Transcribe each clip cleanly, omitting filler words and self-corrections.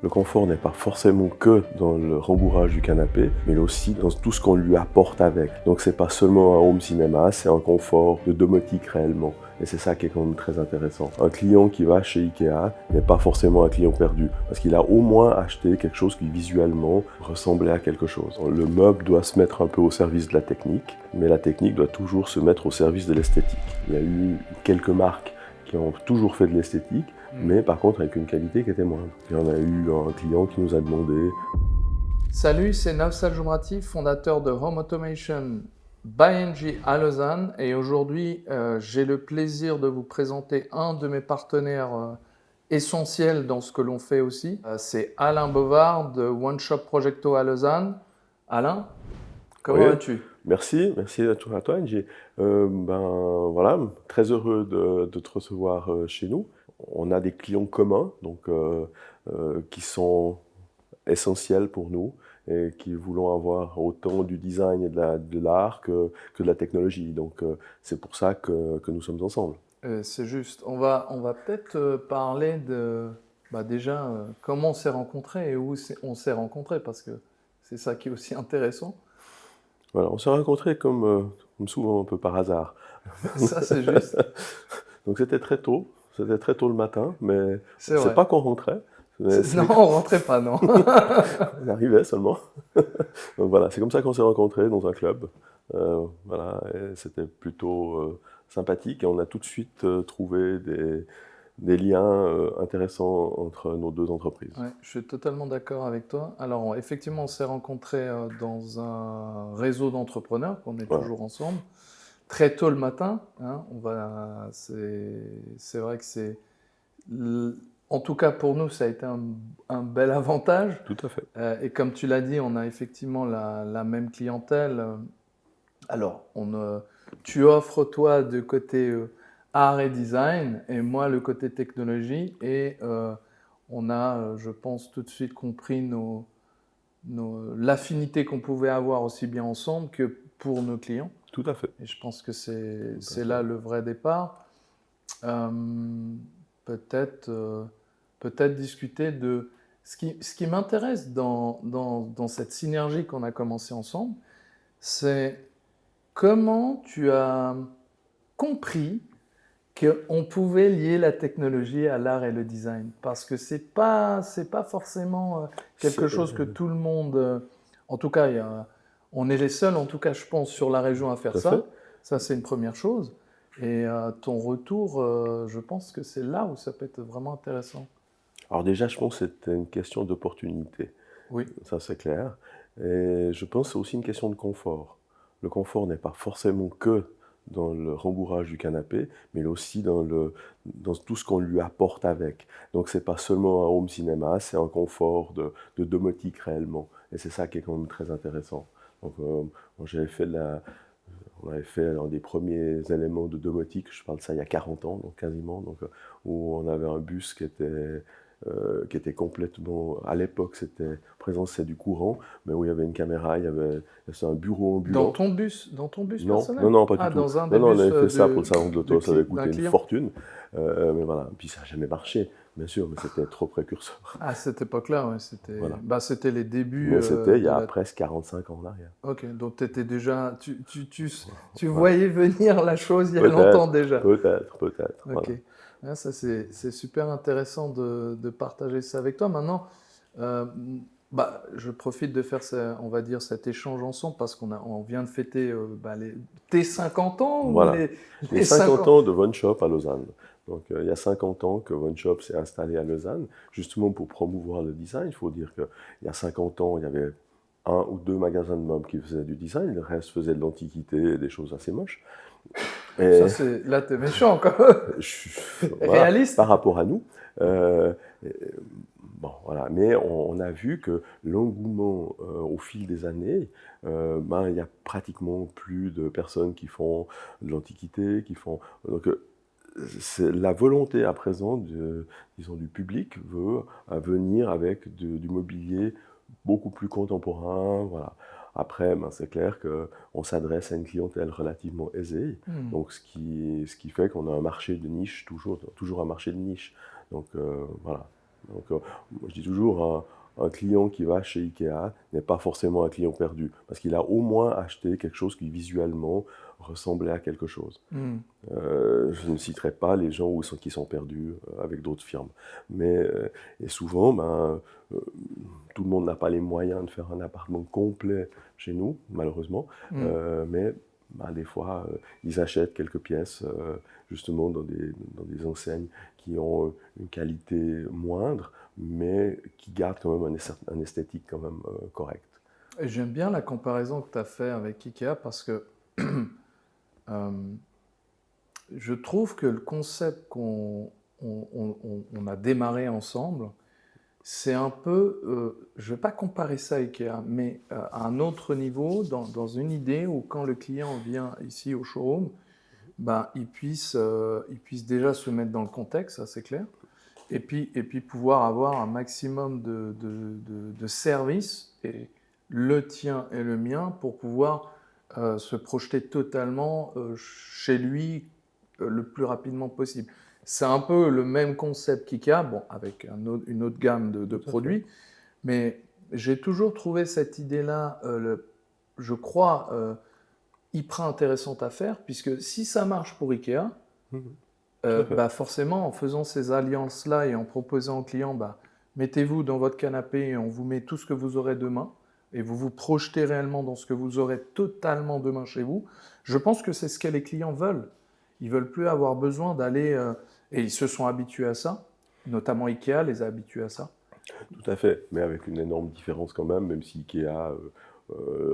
Le confort n'est pas forcément que dans le rembourrage du canapé, mais aussi dans tout ce qu'on lui apporte avec. Donc c'est pas seulement un home cinéma, c'est un confort de domotique réellement. Et c'est ça qui est quand même très intéressant. Un client qui va chez Ikea n'est pas forcément un client perdu, parce qu'il a au moins acheté quelque chose qui visuellement ressemblait à quelque chose. Le meuble doit se mettre un peu au service de la technique, mais la technique doit toujours se mettre au service de l'esthétique. Il y a eu quelques marques qui ont toujours fait de l'esthétique, mais par contre avec une qualité qui était moindre. Il y en a eu un client qui nous a demandé... Salut, c'est Nafsal Joumrati, fondateur de Home Automation by NG à Lausanne. Et aujourd'hui, j'ai le plaisir de vous présenter un de mes partenaires essentiels dans ce que l'on fait aussi. C'est Alain Bovard de One Shop Projecto à Lausanne. Alain, comment vas-tu? Merci à toi, NG. Voilà, très heureux de te recevoir chez nous. On a des clients communs, donc qui sont essentiels pour nous et qui voulons avoir autant du design et de l'art que de la technologie. Donc c'est pour ça que nous sommes ensemble. C'est juste. On va peut-être parler de déjà comment on s'est rencontrés et où on s'est rencontrés parce que c'est ça qui est aussi intéressant. Voilà, on s'est rencontrés comme souvent un peu par hasard. Ça, c'est juste. Donc c'était très tôt le matin, mais C'est vrai. c'est pas qu'on rentrait. Non, on rentrait pas, non. On arrivait seulement. Donc voilà, c'est comme ça qu'on s'est rencontrés dans un club. Voilà, et c'était plutôt sympathique et on a tout de suite trouvé des liens intéressants entre nos deux entreprises. Ouais, je suis totalement d'accord avec toi. Alors, effectivement, on s'est rencontrés dans un réseau d'entrepreneurs, qu'on est Voilà. toujours ensemble, très tôt le matin. Hein, c'est vrai que en tout cas pour nous, ça a été un bel avantage. Tout à fait. Et comme tu l'as dit, on a effectivement la même clientèle. Alors, tu offres toi de côté art et design et moi le côté technologie et on a, je pense, tout de suite compris l'affinité qu'on pouvait avoir aussi bien ensemble que pour nos clients. Tout à fait. Et je pense que c'est là le vrai départ. Euh, peut-être discuter de... Ce qui m'intéresse dans cette synergie qu'on a commencé ensemble, c'est comment tu as compris qu'on pouvait lier la technologie à l'art et le design? Parce que c'est pas forcément quelque chose que tout le monde... en tout cas, on est les seuls, en tout cas, je pense, sur la région à faire ça. Ça, c'est une première chose. Et ton retour, je pense que c'est là où ça peut être vraiment intéressant. Alors déjà, je pense que c'est une question d'opportunité. Oui. Ça, c'est clair. Et je pense que c'est aussi une question de confort. Le confort n'est pas forcément que dans le rembourrage du canapé, mais aussi dans tout ce qu'on lui apporte avec. Donc c'est pas seulement un home cinéma, c'est un confort de domotique réellement. Et c'est ça qui est quand même très intéressant. Donc on avait fait un des premiers éléments de domotique, je parle de ça il y a 40 ans, donc quasiment, donc, où on avait un bus qui était complètement, à l'époque c'était c'est du courant, mais où il y avait une caméra, c'est un bureau ambulant. Dans ton bus Non, personnel? non, pas du tout. Dans un des Non, on bus avait fait ça pour le salon de l'auto, ça avait coûté une client. fortune, mais voilà, puis ça n'a jamais marché, bien sûr, mais c'était trop précurseur. À cette époque-là, ouais, Voilà. C'était les débuts. Mais c'était il y a presque 45 ans en arrière. Ok, donc tu étais déjà, tu voyais venir la chose il y a longtemps déjà. Peut-être. Ok. Voilà. Ah, ça, c'est super intéressant de partager ça avec toi. Maintenant, je profite de faire, on va dire, cet échange ensemble parce on vient de fêter tes 50 ans ou Voilà. Les 50 ans de One Shop à Lausanne. Donc, il y a 50 ans que One Shop s'est installé à Lausanne, justement pour promouvoir le design. Il faut dire qu'il y a 50 ans, il y avait 1 ou 2 magasins de meubles qui faisaient du design, le reste faisait de l'antiquité et des choses assez moches. Et là, t'es méchant quand même. Voilà, réaliste. Par rapport à nous. Bon, voilà. Mais on a vu que l'engouement au fil des années, il n'y a pratiquement plus de personnes qui font de l'antiquité, donc c'est la volonté à présent du public veut venir avec du mobilier beaucoup plus contemporain, voilà. Après, c'est clair qu'on s'adresse à une clientèle relativement aisée, donc ce qui fait qu'on a un marché de niche, toujours un marché de niche. Donc voilà. Donc, moi, je dis toujours, un client qui va chez Ikea n'est pas forcément un client perdu, parce qu'il a au moins acheté quelque chose qui visuellement ressemblait à quelque chose. Mmh. Je ne citerai pas les gens qui sont perdus avec d'autres firmes. Mais, et souvent, euh, tout le monde n'a pas les moyens de faire un appartement complet chez nous, malheureusement. Mmh. Mais des fois, ils achètent quelques pièces, justement, dans des enseignes qui ont une qualité moindre, mais qui gardent quand même un esthétique quand même correct. Et j'aime bien la comparaison que tu as fait avec Ikea parce que euh, je trouve que le concept qu'on a démarré ensemble, c'est un peu, je ne vais pas comparer ça à Ikea, mais à un autre niveau, dans une idée où quand le client vient ici au showroom, ben, il puisse déjà se mettre dans le contexte, ça c'est clair, et puis pouvoir avoir un maximum de services, et le tien et le mien, pour pouvoir se projeter totalement chez lui le plus rapidement possible. C'est un peu le même concept qu'IKEA, bon, avec une autre gamme de Tout à fait. produits, mais j'ai toujours trouvé cette idée-là, je crois, hyper intéressante à faire, puisque si ça marche pour IKEA, Mhm. Tout à fait. bah forcément, en faisant ces alliances-là et en proposant aux clients, bah, mettez-vous dans votre canapé et on vous met tout ce que vous aurez demain, et vous vous projetez réellement dans ce que vous aurez totalement demain chez vous, je pense que c'est ce que les clients veulent. Ils veulent plus avoir besoin d'aller, et ils se sont habitués à ça, notamment Ikea les a habitués à ça. Tout à fait, mais avec une énorme différence quand même, même si Ikea,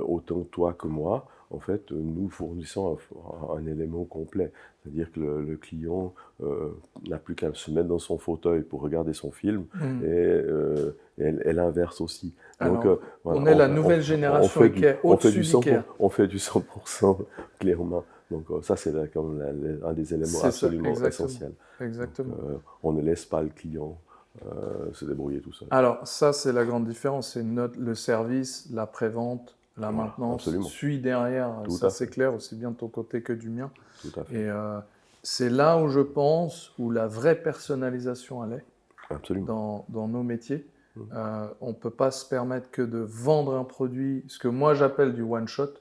autant toi que moi, en fait, nous fournissons un élément complet. C'est-à-dire que le client n'a plus qu'à se mettre dans son fauteuil pour regarder son film, Mm. et l'inverse aussi. Donc, Alors, voilà, on est la nouvelle génération Ikea, au-dessus d'Ikea. On fait du 100% clairement. Donc, ça, c'est comme un des éléments C'est ça, absolument exactement. essentiels. Donc, Exactement. on ne laisse pas le client se débrouiller tout seul. Alors, ça, c'est la grande différence. C'est le service, la prévente, la Voilà, maintenance absolument. suit derrière. Tout Ça, à c'est fait. clair, aussi bien de ton côté que du mien. Tout à fait. Et c'est là où je pense où la vraie personnalisation elle est Absolument. dans nos métiers. Mhm. On ne peut pas se permettre que de vendre un produit, ce que moi j'appelle du one-shot.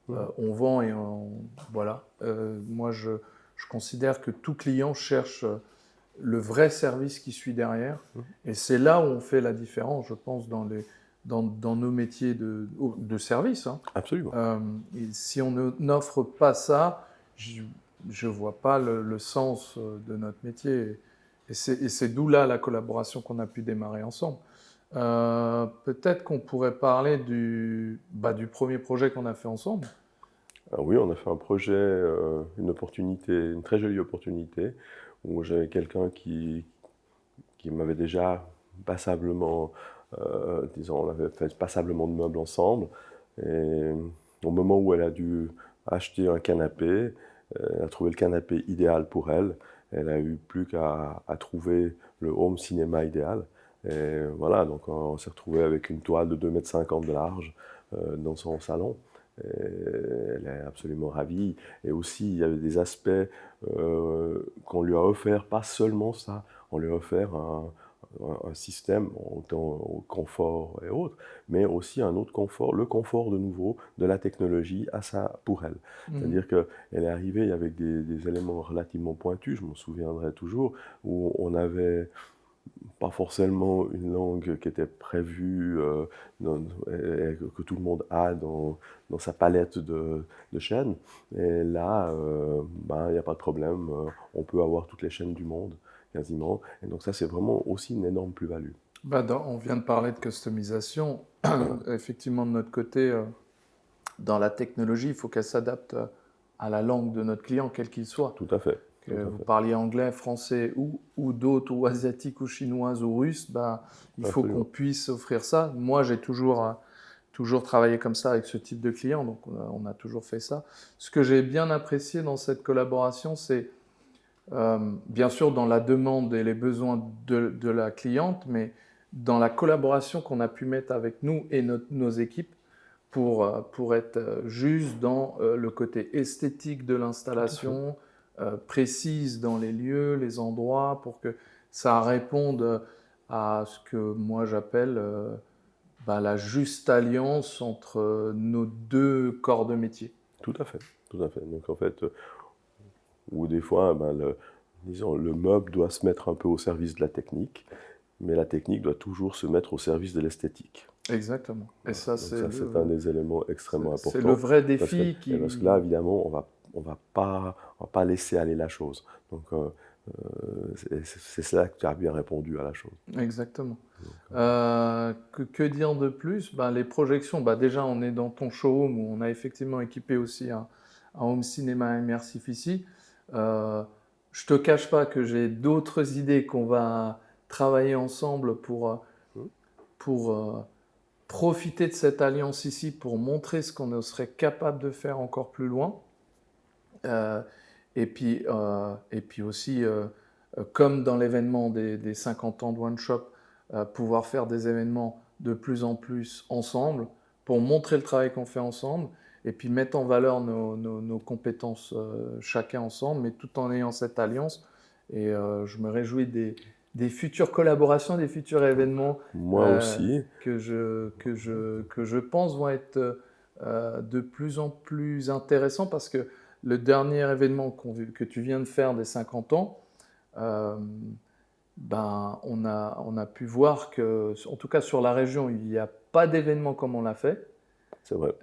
Mhm. On vend et voilà. Moi, je considère que tout client cherche le vrai service qui suit derrière. Mhm. Et c'est là où on fait la différence, je pense, dans nos métiers de service, hein. Absolument. Et si on n'offre pas ça, je ne vois pas le sens de notre métier. Et c'est d'où là la collaboration qu'on a pu démarrer ensemble. Peut-être qu'on pourrait parler du premier projet qu'on a fait ensemble. Ah oui, on a fait un projet, une opportunité, une très jolie opportunité, où j'avais quelqu'un qui m'avait déjà passablement, disons, on avait fait passablement de meubles ensemble. Et au moment où elle a dû acheter un canapé, elle a trouvé le canapé idéal pour elle. Elle a eu plus qu'à trouver le home cinéma idéal. Et voilà, donc on s'est retrouvé avec une toile de 2,50 m de large dans son salon. Et elle est absolument ravie. Et aussi, il y avait des aspects qu'on lui a offert, pas seulement ça, on lui a offert un système autant au confort et autres, mais aussi un autre confort, le confort de nouveau de la technologie pour elle. Mhm. C'est-à-dire qu'elle est arrivée avec des éléments relativement pointus, je m'en souviendrai toujours, où on avait pas forcément une langue qui était prévue, et que tout le monde a dans sa palette de chaînes. Et là, il n'y a pas de problème, on peut avoir toutes les chaînes du monde, quasiment. Et donc ça, c'est vraiment aussi une énorme plus-value. On vient de parler de customisation. Voilà, Effectivement, de notre côté, dans la technologie, il faut qu'elle s'adapte à la langue de notre client, quel qu'il soit. tout à fait, Que tout à vous fait, parliez anglais, français ou d'autres, ou asiatiques, ou chinoises, ou russes, bah, il faut qu'on absolument. puisse offrir ça. Moi, j'ai toujours travaillé comme ça avec ce type de client, donc on a toujours fait ça. Ce que j'ai bien apprécié dans cette collaboration, c'est bien sûr dans la demande et les besoins de la cliente, mais dans la collaboration qu'on a pu mettre avec nous et nos équipes pour être juste dans le côté esthétique de Tout à fait. l'installation, précise dans les lieux, les endroits, pour que ça réponde à ce que moi j'appelle la juste alliance entre nos deux corps de métier. Tout à fait, tout à fait. Donc en fait, ou des fois, disons, le meuble doit se mettre un peu au service de la technique, mais la technique doit toujours se mettre au service de l'esthétique. Exactement. Et Voilà. ça, Donc ça, c'est un des éléments extrêmement c'est le importants. vrai Parce que, défi parce que là, évidemment, on va pas laisser aller la chose. Donc, c'est cela que tu as bien répondu à la chose. Exactement. Donc, Que dire de plus? Les projections, déjà on est dans ton showroom où on a effectivement équipé aussi un home cinéma immersif ici. Je te cache pas que j'ai d'autres idées qu'on va travailler ensemble hmm, pour profiter de cette alliance ici pour montrer ce qu'on serait capable de faire encore plus loin. Euh, et puis aussi, comme dans l'événement des 50 ans de One Shop, pouvoir faire des événements de plus en plus ensemble pour montrer le travail qu'on fait ensemble et puis mettre en valeur nos compétences chacun ensemble, mais tout en ayant cette alliance. Et je me réjouis des futures collaborations, des futurs événements moi aussi, que je pense vont être de plus en plus intéressants parce que le dernier événement que tu viens de faire des 50 ans, euh, on a pu voir que, en tout cas sur la région, il n'y a pas d'événement comme on l'a fait. c'est vrai.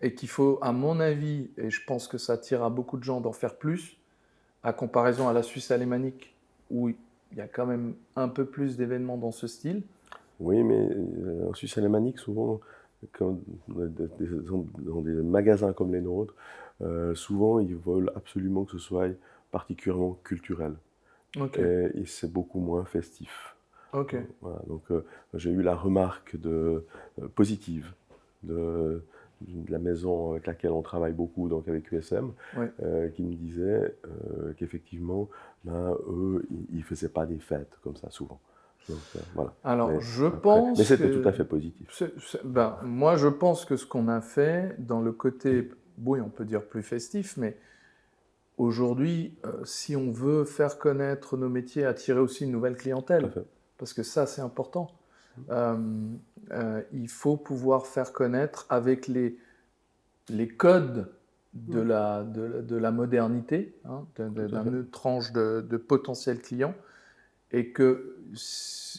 Et qu'il faut, à mon avis, et je pense que ça attire à beaucoup de gens d'en faire plus, à comparaison à la Suisse alémanique, où il y a quand même un peu plus d'événements dans ce style. Oui, mais en Suisse alémanique, souvent, quand, dans des magasins comme les nôtres, souvent, ils veulent absolument que ce soit particulièrement culturel. Ok, Et c'est beaucoup moins festif. ok, Voilà, donc j'ai eu la remarque positive de, de la maison avec laquelle on travaille beaucoup, donc avec USM, oui. qui me disait qu'effectivement, eux, ils ne faisaient pas des fêtes comme ça souvent. Donc, voilà. Alors, Mais, je après, mais pense c'était tout que à fait positif. moi, je pense que ce qu'on a fait dans le côté, oui, on peut dire plus festif, mais aujourd'hui, si on veut faire connaître nos métiers, attirer aussi une nouvelle Tout à clientèle, fait. parce que ça, c'est important, euh, il faut pouvoir faire connaître avec les codes Mhm. de la modernité, hein, Tout à fait. d'une tranche de potentiels clients, et que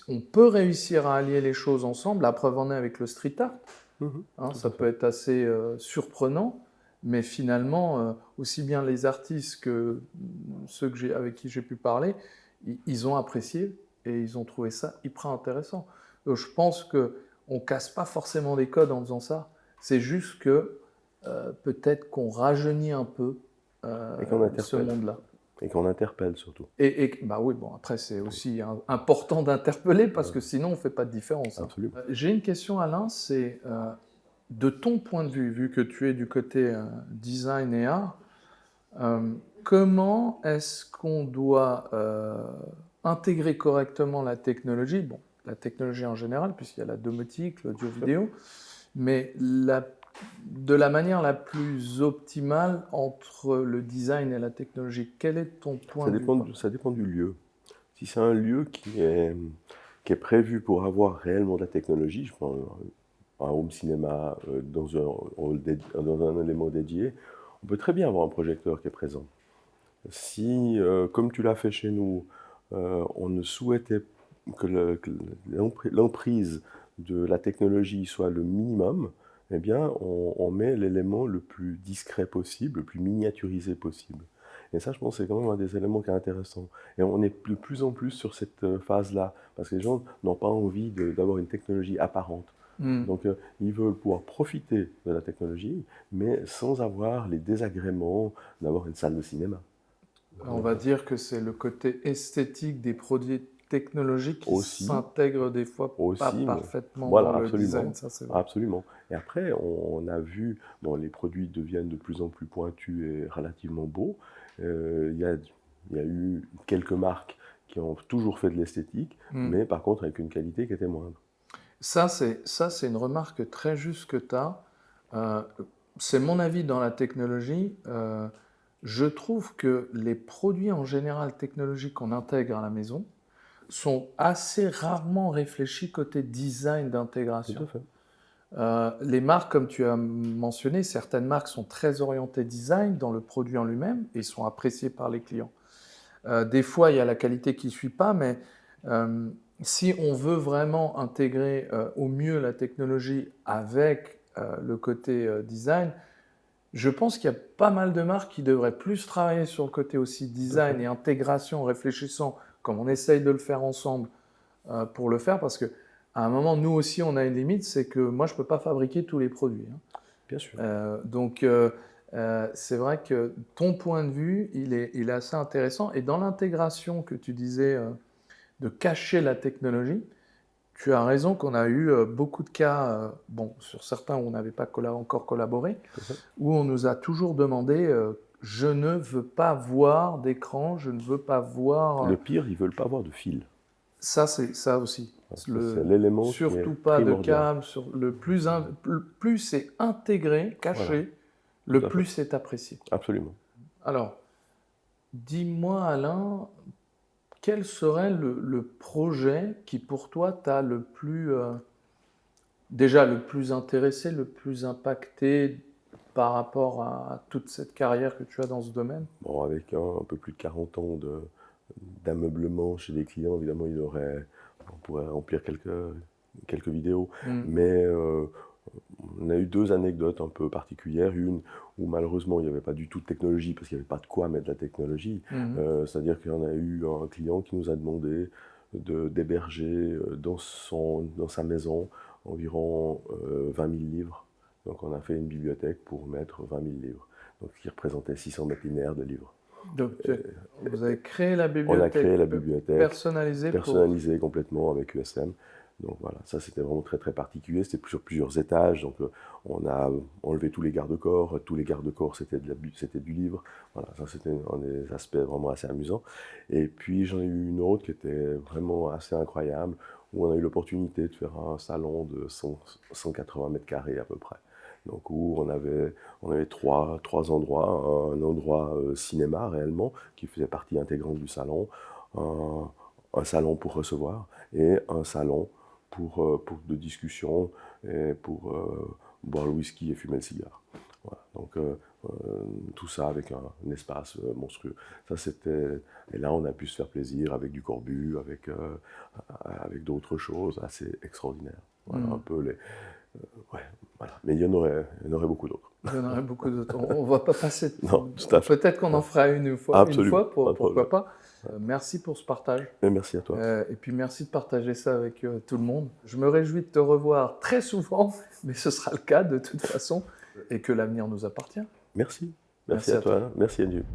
on peut réussir à allier les choses ensemble. La preuve en est avec le street art. Mhm. Hein, Tout ça à fait. peut être assez surprenant, mais finalement, aussi bien les artistes que ceux avec qui j'ai pu parler, ils ont apprécié et ils ont trouvé ça hyper intéressant. Donc, je pense que on casse pas forcément des codes en faisant ça. C'est juste que peut-être qu'on rajeunit un peu Et qu'on ce interpelle. monde-là. Et qu'on interpelle surtout. Bah oui, bon, après, c'est aussi important d'interpeller parce Voilà. que sinon, on ne fait pas de différence. Hein. Absolument. J'ai une question, Alain, c'est de ton point de vue, vu que tu es du côté design et art, comment est-ce qu'on doit intégrer correctement la technologie? Bon, la technologie en général, puisqu'il y a la domotique, l'audio-vidéo, mais de la manière la plus optimale entre le design et la technologie. Quel est ton point de vue? Ça dépend du lieu. Si c'est un lieu qui est prévu pour avoir réellement de la technologie, je prends un home cinéma dans un élément dédié, on peut très bien avoir un projecteur qui est présent. Si, comme tu l'as fait chez nous, on ne souhaitait que l'emprise de la technologie soit le minimum, eh bien, on met l'élément le plus discret possible, le plus miniaturisé possible. Et ça, je pense, c'est quand même un des éléments qui est intéressant. Et on est de plus en plus sur cette phase-là, parce que les gens n'ont pas envie d'avoir une technologie apparente. Hmm. Donc, ils veulent pouvoir profiter de la technologie, mais sans avoir les désagréments d'avoir une salle de cinéma. On va dire que c'est le côté esthétique des produits technologiques qui Aussi, s'intègre des fois pas aussi, mais parfaitement dans voilà, le design, absolument, ça c'est vrai. absolument. Et après, on a vu, bon, les produits deviennent de plus en plus pointus et relativement beaux. Il y a eu quelques marques qui ont toujours fait de l'esthétique, Hmm. mais par contre avec une qualité qui était moindre. Ça, c'est une remarque très juste que tu as. C'est mon avis dans la technologie. Je trouve que les produits en général technologiques qu'on intègre à la maison sont assez rarement réfléchis côté design Tout à d'intégration. fait. Les marques, comme tu as mentionné, certaines marques sont très orientées design dans le produit en lui-même et sont appréciées par les clients. Des fois, il y a la qualité qui ne suit pas, mais euh, si on veut vraiment intégrer au mieux la technologie avec le côté design, je pense qu'il y a pas mal de marques qui devraient plus travailler sur le côté aussi Tout à fait. design et intégration, en réfléchissant comme on essaye de le faire ensemble pour le faire, parce que à un moment, nous aussi, on a une limite, c'est que moi, je ne peux pas fabriquer tous les produits, hein. Bien sûr. C'est vrai que ton point de vue, il est assez intéressant. Et dans l'intégration que tu disais de cacher la technologie, tu as raison qu'on a eu beaucoup de cas, bon, sur certains où on n'avait pas encore collaboré, Tout à fait. où on nous a toujours demandé je ne veux pas voir d'écran, je ne veux pas voir. Le pire, ils veulent pas avoir de fil. Ça, c'est ça aussi. C'est l'élément qui est Surtout pas de primordial. câble. Plus c'est intégré, caché, Voilà, le tout à fait. plus c'est apprécié. Absolument. Alors, dis-moi, Alain, quel serait le projet qui, pour toi, t'a le plus, déjà le plus intéressé, le plus impacté par rapport à toute cette carrière que tu as dans ce domaine? Bon, avec un peu plus de 40 ans d'ameublement chez des clients, évidemment, on pourrait remplir quelques vidéos. Mm. Mais on a eu deux anecdotes un peu particulières. Une où malheureusement il n'y avait pas du tout de technologie parce qu'il n'y avait pas de quoi mettre de la technologie. Mhm. C'est-à-dire qu'il y en a eu un client qui nous a demandé d'héberger dans sa maison environ 20 000 livres. Donc on a fait une bibliothèque pour mettre 20 000 livres, donc ce qui représentait 600 mètres linéaires de livres. Donc, vous avez créé la On a bibliothèque créé la bibliothèque personnalisée pour... personnalisée complètement avec USM. Donc voilà, ça c'était vraiment très très particulier, c'était sur plusieurs étages, donc on a enlevé tous les garde-corps c'était du livre, voilà, ça c'était un des aspects vraiment assez amusants. Et puis j'en ai eu une autre qui était vraiment assez incroyable, où on a eu l'opportunité de faire un salon de 180 mètres carrés à peu près. Donc où on avait trois endroits, un endroit cinéma réellement, qui faisait partie intégrante du salon, un salon pour recevoir et un salon pour de discussion et pour boire le whisky et fumer le cigare. Voilà. Donc tout ça avec un espace monstrueux. Ça c'était, et là on a pu se faire plaisir avec du corbu, avec d'autres choses assez extraordinaires. Voilà un peu les, ouais, voilà. Mais il y en aurait beaucoup d'autres. Il y en aurait beaucoup d'autres. On ne va pas passer. Non, tout à fait. Peut-être qu'on en fera une fois, Absolument, pourquoi pas. Merci pour ce partage. Et merci à toi. Et puis merci de partager ça avec tout le monde. Je me réjouis de te revoir très souvent, mais ce sera le cas de toute façon, et que l'avenir nous appartient. Merci. Merci Merci à à toi. Merci à Dieu.